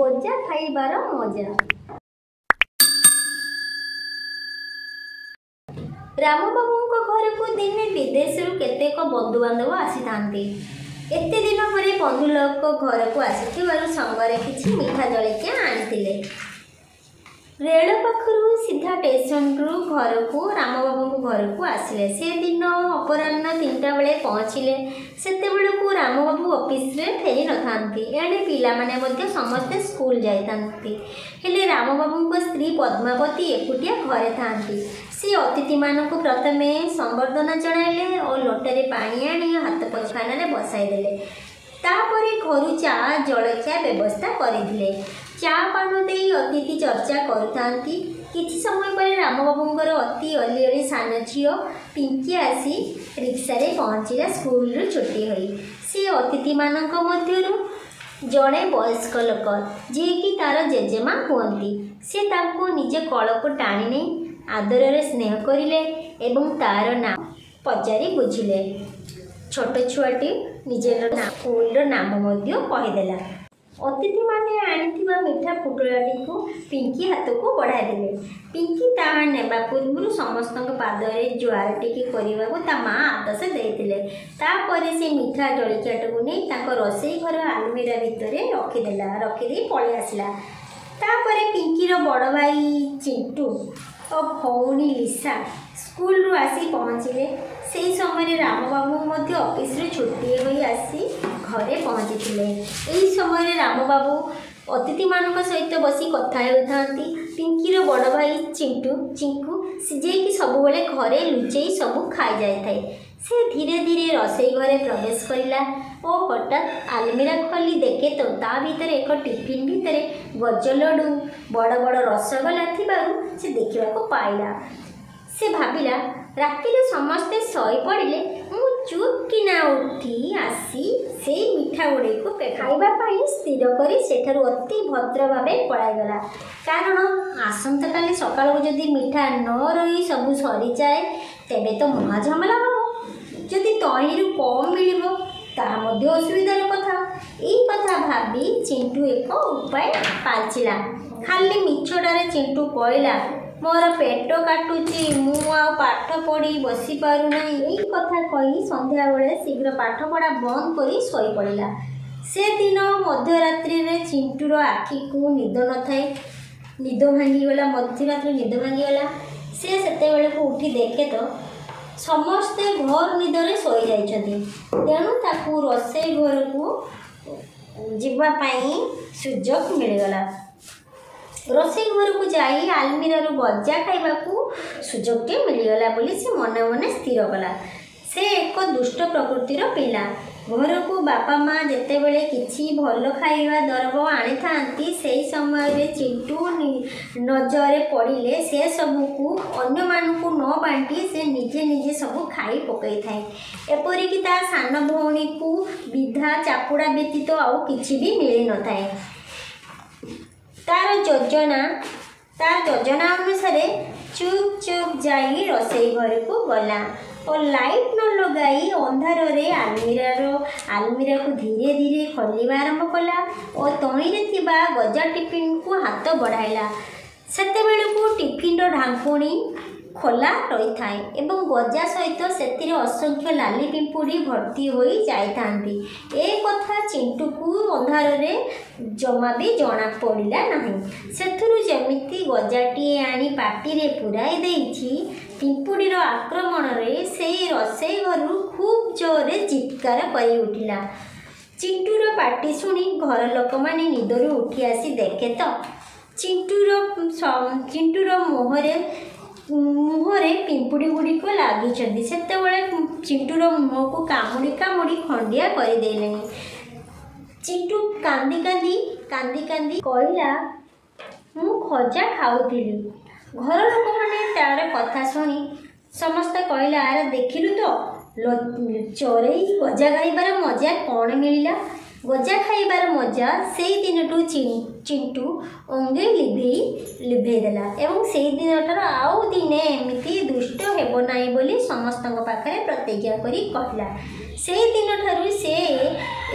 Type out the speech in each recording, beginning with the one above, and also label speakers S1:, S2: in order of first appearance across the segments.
S1: गजा खाइबार मजा। रामबाबू घर को दिने विदेश केतेक बंधुबांधव आसी थांती। एते दिन पर बंधु लोक घर को आसिथिबारु संगरे किछि मीठा जलिकिया आनिथिले। रेल पाखरु सीधा स्टेशन रु घर को रामबाबू घर को आसिले। से दिन अपराह्न 3टा बेले पहुँचिले। सेते बेलकु रामबाबू ऑफिस रे फेरी न थांती। एणे पिला माने मध्ये समस्ते स्कूल जाई थांती। हेले रामबाबू स्त्री पद्मावती एकुटिया घरे थांती। सी अतिथि मानक प्रथमे संबर्धना जणाइले और लोटरे पानी आनी हाथ पोछखाना रे बसाई देले। तापरे घरु चा जलखिया व्यवस्था करिथिले। चा पान दे अतिथि चर्चा करुथांती। किछि समय पर रामबाबूंकर अति अलिअलि सान झियो पिंकी आसी रिक्शा रे पहुँचिला स्कूल रू छुट्टी होई। सी अतिथि मानक मध्यरु जड़े वयस्क लोक जी कि तार जेजेमा हुअंती। से ताको निजे कल को टाणी नहीं आदर स्नेह करिले एवं तार नाम पचारि बुझिले। छोट छुआटी निजेर स्कूल नाम मध्य कहीदेला। अतिथि माने आनिथिबा मीठा पुटुलाटी को पिंकी हाथ को बढ़ाई देले। पिंकी ताहा नेबा पूर्व समस्त पादरे जुआर टिकी करने को ता माँ आदेश देते। तापर से मीठा जलिकियाटा को नहीं ताको रोसई घर आलमीरा भितर रखिदे पलि आसला। तापर पिंकीर बड़ भाई चिंटू और भौणी लिसा स्कूल रू आसी पहुँचिले। से समय रामबाबू ऑफिस रे छुट्टी होई आसी घरे पहुँची। यही समय रामबाबू अतिथि मानक सहित बसी कथा होती। पिंकीर बड़ भाई चिंकू जे कि सबुबले घरे लुचेई सबू खाई जाए। से धीरे धीरे रसोई घरे प्रवेश करिला और हठात आलमीरा खोली देखे तो ता भीतर एक टिफिन भितर गजलडू बड़ बड़ रसगोला थिबारु से देखा पाइला। से भाविला राति समस्ते शई पड़े मु चुप किना उठी आसी से मिठा गुड़ी को खाइबापी स्थिर कर सेठारु अति भद्र भाव पलाइगला। कारण आसंता काली सकाल जदि मिठा न रही सब सरी जाए तेबे तो महाझमेला हम। जदि तहिरु कम मिल असुविधार कथा। यही कथा भाभी चिंटू एक उपाय पाचिला। खाली मिछटारे चिंटू कहला मोर पेट काटुची मु पाठ पढ़ी बसी पारु नहीं। यही कथा कही संध्या बेले शीघ्र पाठ पढ़ा बंद कर शोई पड़ा। से दिन मध्यरात्रि रे चिंटूर आखि को निद न थाए। निद भांगीगला मध्यरात्रि निद भांगीगला। से सेतेबेले को उठी देखे तो समस्ते घर निदरे शोई जाइछथि। तेणु ताकू रोसई घर को जीवाई सुजोग मिलगला। रोसई घर को जाई आलमीरारू गजा खाइबा को सुजोगटे मिलगला बोली से मने मने स्थिर कला। से एक दुष्ट प्रकृतिर पिला। घर को बापा माँ जेते बेले किछि भल खाइबा दरब आनी थांती से समय रे चिंटू नजरे पड़िले से सबू को अन्य मानकु न बांटी से निजे निजे सब खाई पकई थाए। एपरिक ता सान भौणी को विधा चापुड़ा व्यतीत आउ किछि भी मिली न थाए। तार योजना अनुसार चुप चुप जाई रसोई घर को गला और लाइट न लगाई अंधार रे आलमीरा को धीरे धीरे खोलिबा आरंभ कला और तहिरे थिबा गजा टिफिन को हाथ बढ़ाइला। सेतेबेले को टिफिन ढांकुणी खोला रही थाए एवं गजा सहित से असंख्य लाली पिंपुड़ी भर्ती हो जाती। ए कथा चिंटू को अंधार रे जमा भी जना पड़ा नहीं। सेथुरु जेमिति गजाटीए आनी पाटी रे पुराई देइछि पिंपुड़ीर आक्रमण रे से रसोई घर खूब जोरे चित्कार करी उठिला। चिंटूर पाटी शुणी घर लोक माने निदरू उठी आसी देखे तो चिंटूर मुहरे पिंपुड़ी गुड़िक लगी। से चिंटूर मुह को कामुड़ी कामुड़ी खंडिया करदेले। चिंटू कांदी कांदी कहला मु खजा खाऊली। घर लोक मैंने तार कथा शुणी समस्त कहला आरे देखिलु तो चोरई गजा खाइबार मजा कौन मिलला। गजा खाइबार मजा से दिनटू चिंटू अंगे लिभेदेला एवं से दिन आउ दिने एमती दुष्ट हेब ହେବ ନାହିଁ ବୋଲି ସମସ୍ତଙ୍କ ପାଖରେ ପ୍ରତିଜ୍ଞା କରି କହିଲା। ସେହି ଦିନଠାରୁ ସେ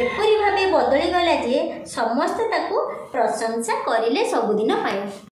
S1: ଏପରି ଭାବେ ବଦଳିଗଲା ଯେ ସମସ୍ତେ ତାକୁ ପ୍ରଶଂସା କରିଲେ ସବୁଦିନ ପାଇଁ।